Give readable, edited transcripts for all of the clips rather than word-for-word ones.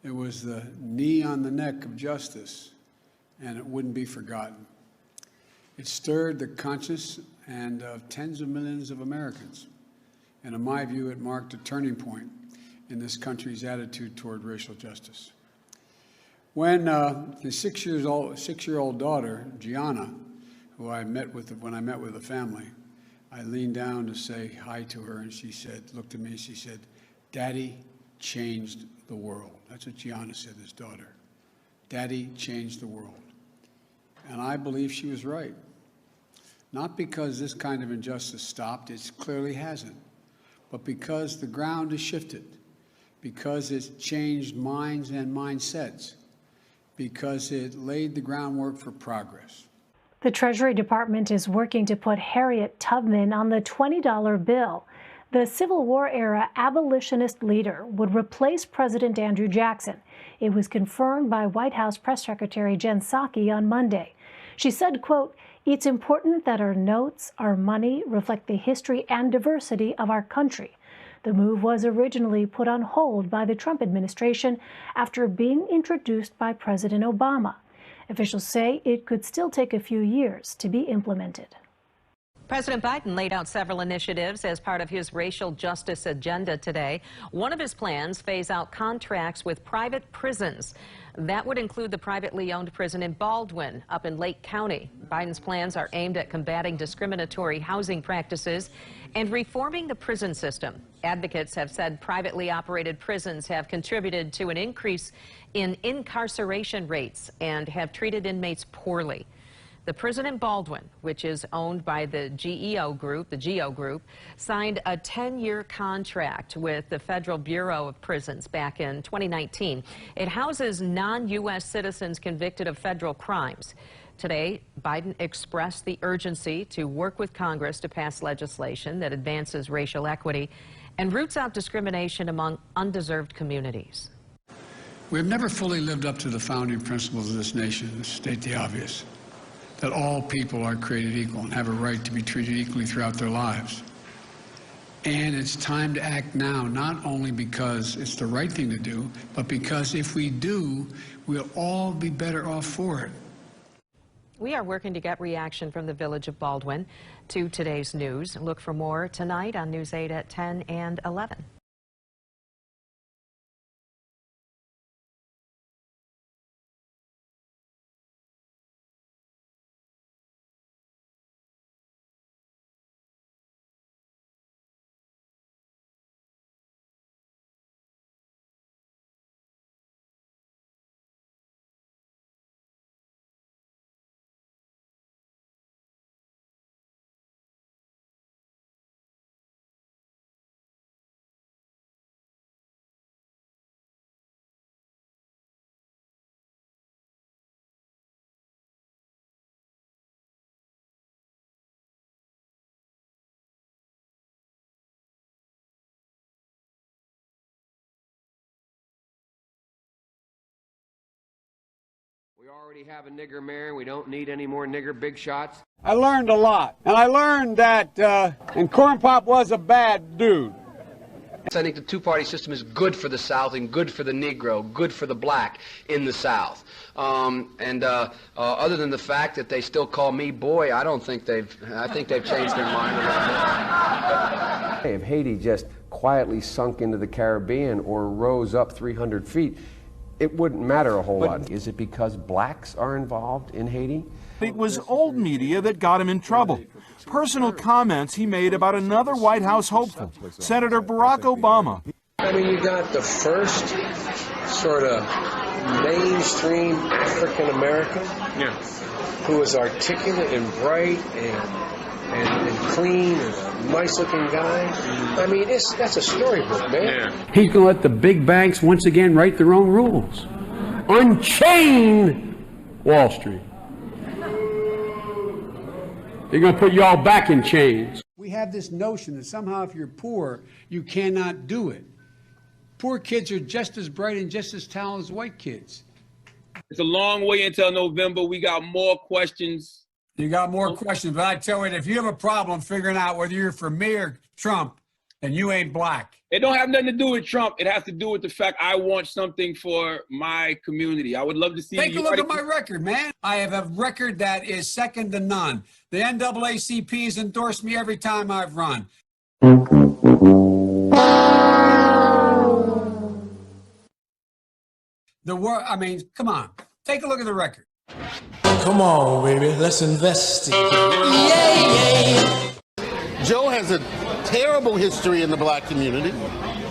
It was the knee on the neck of justice, and it wouldn't be forgotten. It stirred the conscience and of tens of millions of Americans. And in my view, it marked a turning point in this country's attitude toward racial justice. When his six-year-old daughter, Gianna, who I met with when I met with the family, I leaned down to say hi to her, and she said, looked at me, and she said, "Daddy changed the world." That's what Gianna said, his daughter. Daddy changed the world. And I believe she was right. Not because this kind of injustice stopped, it clearly hasn't, but because the ground has shifted, because it's changed minds and mindsets, because it laid the groundwork for progress. The Treasury Department is working to put Harriet Tubman on the $20 bill. The Civil War-era abolitionist leader would replace President Andrew Jackson. It was confirmed by White House Press Secretary Jen Psaki on Monday. She said, quote, "It's important that our notes, our money, reflect the history and diversity of our country." The move was originally put on hold by the Trump administration after being introduced by President Obama. Officials say it could still take a few years to be implemented. President Biden laid out several initiatives as part of his racial justice agenda today. One of his plans, phase out contracts with private prisons. That would include the privately owned prison in Baldwin, up in Lake County. Biden's plans are aimed at combating discriminatory housing practices and reforming the prison system. Advocates have said privately operated prisons have contributed to an increase in incarceration rates and have treated inmates poorly. The prison in Baldwin, which is owned by the GEO Group, signed a 10-year contract with the Federal Bureau of Prisons back in 2019. It houses non-U.S. citizens convicted of federal crimes. Today, Biden expressed the urgency to work with Congress to pass legislation that advances racial equity and roots out discrimination among undeserved communities. We have never fully lived up to the founding principles of this nation, to state the obvious, that all people are created equal and have a right to be treated equally throughout their lives. And it's time to act now, not only because it's the right thing to do, but because if we do, we'll all be better off for it. We are working to get reaction from the village of Baldwin to today's news. Look for more tonight on News 8 at 10 and 11. We already have a nigger mayor. We don't need any more nigger big shots. I learned a lot, and I learned that and Corn Pop was a bad dude. I think the two-party system is good for the South and good for the Negro, good for the black in the South. Other than the fact that they still call me boy, I think they've changed their mind a little bit. If Haiti just quietly sunk into the Caribbean or rose up 300 feet, it wouldn't matter a whole lot. Is it because blacks are involved in Haiti? It was old media that got him in trouble. Personal comments he made about another White House hopeful, Senator Barack Obama. I mean, you got the first sort of mainstream African American who was articulate and bright and clean and a nice-looking guy. I mean, that's a storybook, man. Yeah. He's going to let the big banks once again write their own rules. Unchain Wall Street. They're going to put you all back in chains. We have this notion that somehow if you're poor, you cannot do it. Poor kids are just as bright and just as talented as white kids. It's a long way until November. We got more questions. You got more questions, but I tell you, if you have a problem figuring out whether you're for me or Trump, and you ain't black. It don't have nothing to do with Trump. It has to do with the fact I want something for my community. I would love to see. Take a look at my record, man. I have a record that is second to none. The NAACP has endorsed me every time I've run. I mean, come on. Take a look at the record. Come on, baby. Let's investigate. Yeah. Joe has a terrible history in the black community,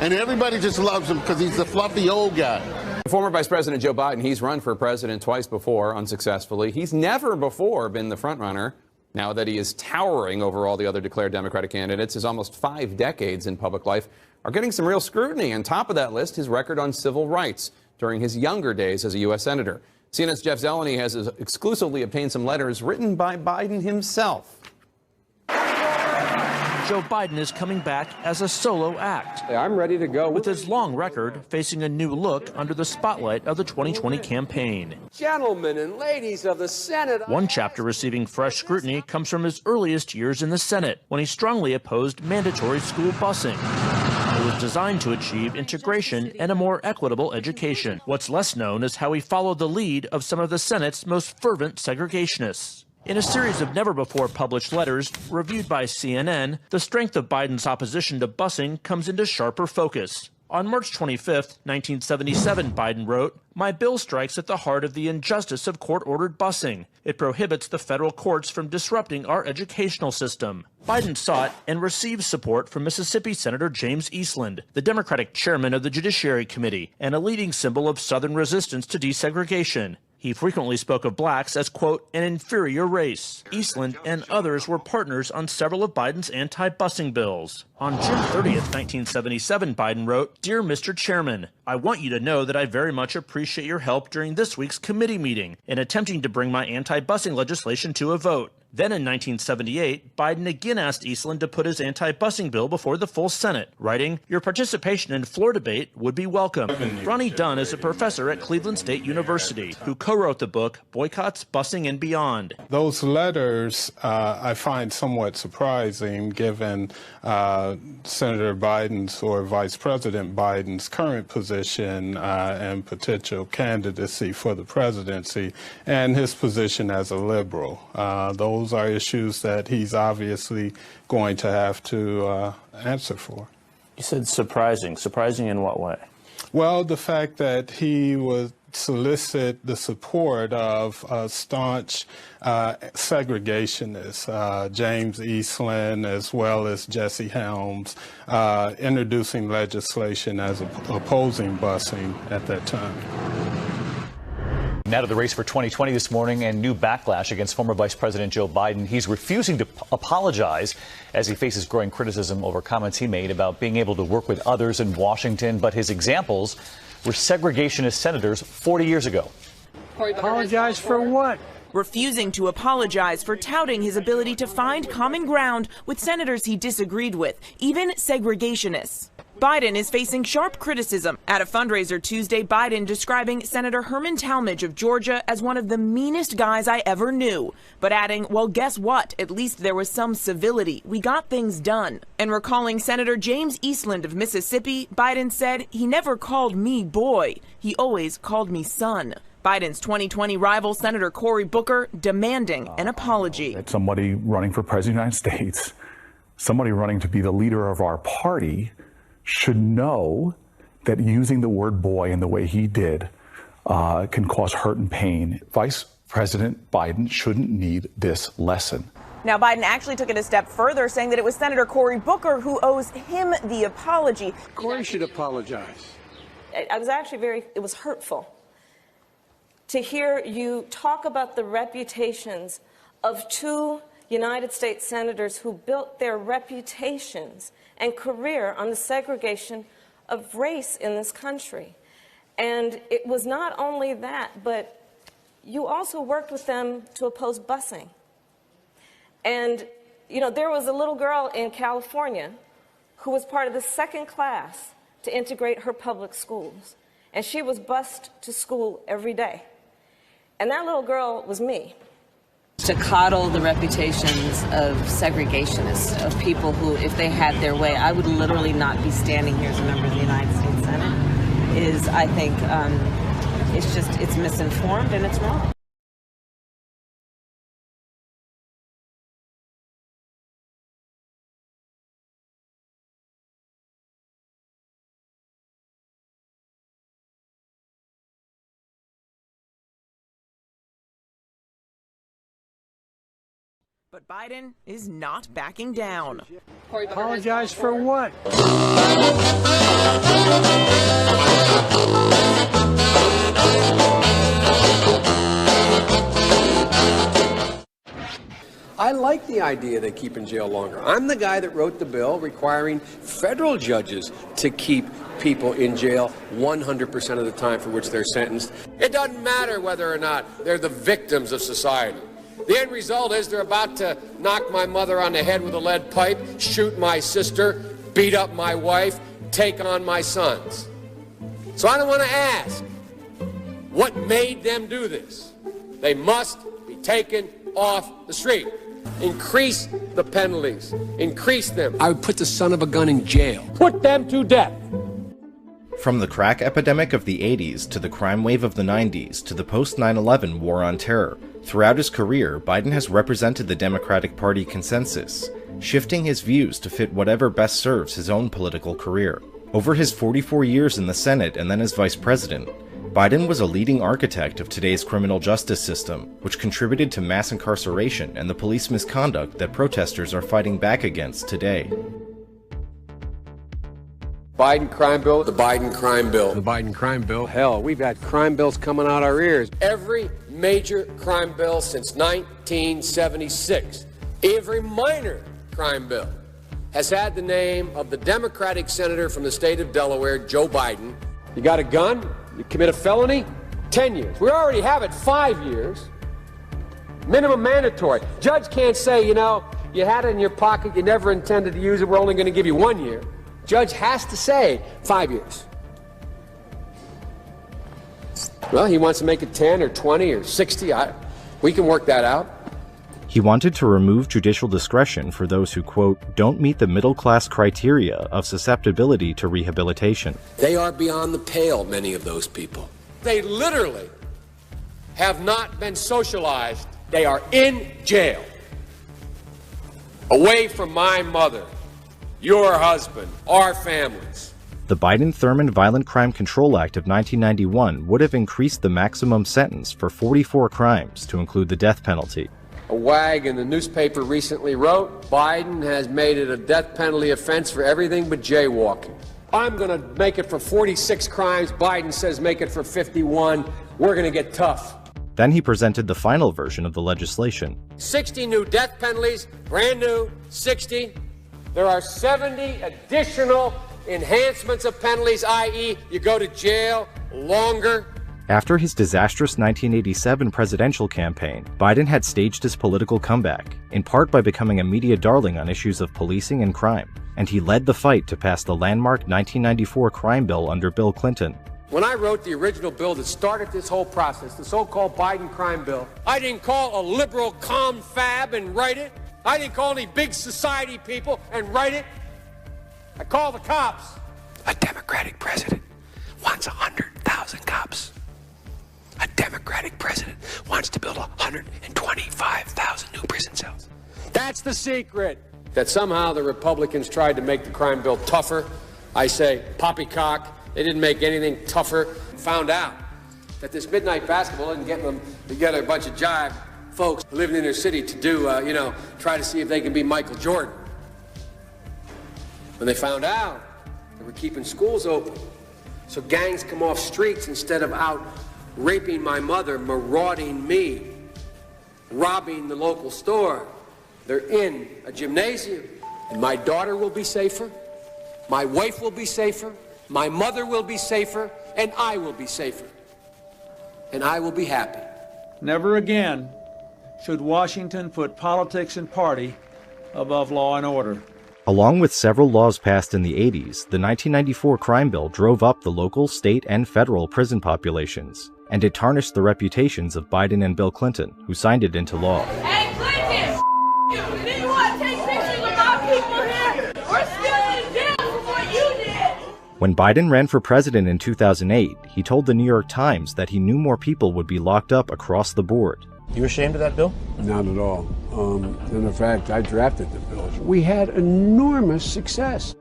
and everybody just loves him because he's the fluffy old guy. Former Vice President Joe Biden, he's run for president twice before, unsuccessfully. He's never before been the front runner. Now that he is towering over all the other declared Democratic candidates, his almost 5 decades in public life are getting some real scrutiny. On top of that list, his record on civil rights during his younger days as a U.S. Senator. CNN's Jeff Zeleny has exclusively obtained some letters written by Biden himself. Joe Biden is coming back as a solo act. I'm ready to go. With his long record facing a new look under the spotlight of the 2020 campaign. Gentlemen and ladies of the Senate. One chapter receiving fresh scrutiny comes from his earliest years in the Senate, when he strongly opposed mandatory school busing. It was designed to achieve integration and a more equitable education. What's less known is how he followed the lead of some of the Senate's most fervent segregationists. In a series of never-before-published letters reviewed by CNN, the strength of Biden's opposition to busing comes into sharper focus. On March 25, 1977, Biden wrote, "My bill strikes at the heart of the injustice of court-ordered busing. It prohibits the federal courts from disrupting our educational system." Biden sought and received support from Mississippi Senator James Eastland, the Democratic chairman of the Judiciary Committee, and a leading symbol of Southern resistance to desegregation. He frequently spoke of blacks as, quote, an inferior race. Eastland and others were partners on several of Biden's anti-busing bills. On June 30th, 1977, Biden wrote, "Dear Mr. Chairman, I want you to know that I very much appreciate your help during this week's committee meeting in attempting to bring my anti-busing legislation to a vote." Then in 1978, Biden again asked Eastland to put his anti-busing bill before the full Senate, writing, "Your participation in floor debate would be welcome." Ronnie Dunn is a professor at Cleveland State University who co-wrote the book Boycotts, Busing, and Beyond. Those letters I find somewhat surprising given Senator Biden's or Vice President Biden's current position and potential candidacy for the presidency and his position as a liberal. Those are issues that he's obviously going to have to answer for. You said surprising. Surprising in what way? Well, the fact that he would solicit the support of staunch segregationists, James Eastland as well as Jesse Helms, introducing legislation as opposing busing at that time. Now to the race for 2020 this morning and new backlash against former Vice President Joe Biden. He's refusing to apologize as he faces growing criticism over comments he made about being able to work with others in Washington. But his examples were segregationist senators 40 years ago. Apologize for what? Refusing to apologize for touting his ability to find common ground with senators he disagreed with, even segregationists. Biden is facing sharp criticism. At a fundraiser Tuesday, Biden describing Senator Herman Talmadge of Georgia as one of the meanest guys I ever knew, but adding, well, guess what? At least there was some civility. We got things done. And recalling Senator James Eastland of Mississippi, Biden said, he never called me boy. He always called me son. Biden's 2020 rival, Senator Cory Booker, demanding an apology. Somebody running for president of the United States, somebody running to be the leader of our party, should know that using the word boy in the way he did can cause hurt and pain. Vice President Biden shouldn't need this lesson. Now, Biden actually took it a step further, saying that it was Senator Cory Booker who owes him the apology. Cory should apologize. I was actually it was hurtful to hear you talk about the reputations of two United States senators who built their reputations and career on the segregation of race in this country. And it was not only that, but you also worked with them to oppose busing. And, you know, there was a little girl in California who was part of the second class to integrate her public schools. And she was bused to school every day. And that little girl was me. To coddle the reputations of segregationists, of people who, if they had their way, I would literally not be standing here as a member of the United States Senate, is, I think, it's misinformed and it's wrong. But Biden is not backing down. Apologize for what? I like the idea they keep in jail longer. I'm the guy that wrote the bill requiring federal judges to keep people in jail 100% of the time for which they're sentenced. It doesn't matter whether or not they're the victims of society. The end result is they're about to knock my mother on the head with a lead pipe, shoot my sister, beat up my wife, take on my sons. So I don't want to ask, what made them do this? They must be taken off the street. Increase the penalties. Increase them. I would put the son of a gun in jail. Put them to death. From the crack epidemic of the 80s to the crime wave of the 90s to the post-9/11 war on terror, throughout his career, Biden has represented the Democratic Party consensus, shifting his views to fit whatever best serves his own political career. Over his 44 years in the Senate and then as vice president, Biden was a leading architect of today's criminal justice system, which contributed to mass incarceration and the police misconduct that protesters are fighting back against today. Biden crime bill, the Biden crime bill, the Biden crime bill. Hell, we've had crime bills coming out our ears. Every major crime bill since 1976, every minor crime bill has had the name of the Democratic senator from the state of Delaware, Joe Biden. You got a gun, you commit a felony, 10 years. We already have it 5 years. Minimum mandatory. Judge can't say, you know, you had it in your pocket, you never intended to use it, we're only going to give you 1 year. Judge has to say 5 years. Well, he wants to make it 10 or 20 or 60. We can work that out. He wanted to remove judicial discretion for those who, quote, don't meet the middle-class criteria of susceptibility to rehabilitation. They are beyond the pale, many of those people. They literally have not been socialized. They are in jail, away from my mother, your husband, our families. The Biden-Thurmond Violent Crime Control Act of 1991 would have increased the maximum sentence for 44 crimes to include the death penalty. A wag in the newspaper recently wrote, Biden has made it a death penalty offense for everything but jaywalking. I'm going to make it for 46 crimes. Biden says make it for 51. We're going to get tough. Then he presented the final version of the legislation. 60 new death penalties, brand new, 60. There are 70 additional enhancements of penalties, i.e., you go to jail longer. After his disastrous 1987 presidential campaign, Biden had staged his political comeback, in part by becoming a media darling on issues of policing and crime, and he led the fight to pass the landmark 1994 crime bill under Bill Clinton. When I wrote the original bill that started this whole process, the so-called Biden crime bill, I didn't call a liberal confab and write it. I didn't call any big society people and write it. I called the cops. A Democratic president wants 100,000 cops. A Democratic president wants to build 125,000 new prison cells. That's the secret. That somehow the Republicans tried to make the crime bill tougher. I say poppycock. They didn't make anything tougher. Found out that this midnight basketball isn't getting them together, a bunch of jive folks who live in their city to do, try to see if they can be Michael Jordan. When they found out, they were keeping schools open. So gangs come off streets instead of out raping my mother, marauding me, robbing the local store. They're in a gymnasium. And my daughter will be safer. My wife will be safer. My mother will be safer. And I will be safer. And I will be happy. Never again should Washington put politics and party above law and order. Along with several laws passed in the 80s, the 1994 crime bill drove up the local, state, and federal prison populations. And it tarnished the reputations of Biden and Bill Clinton, who signed it into law. Hey, Clinton, you didn't want to take pictures with our people here. We're still in jail for what you did. When Biden ran for president in 2008, he told the New York Times that he knew more people would be locked up across the board. You ashamed of that bill? Not at all. In fact, I drafted the bill. We had enormous success.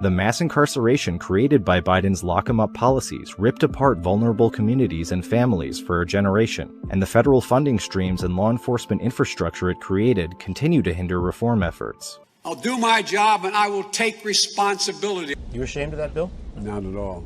The mass incarceration created by Biden's lock-em-up policies ripped apart vulnerable communities and families for a generation, and the federal funding streams and law enforcement infrastructure it created continue to hinder reform efforts. I'll do my job and I will take responsibility. You ashamed of that bill? Not at all.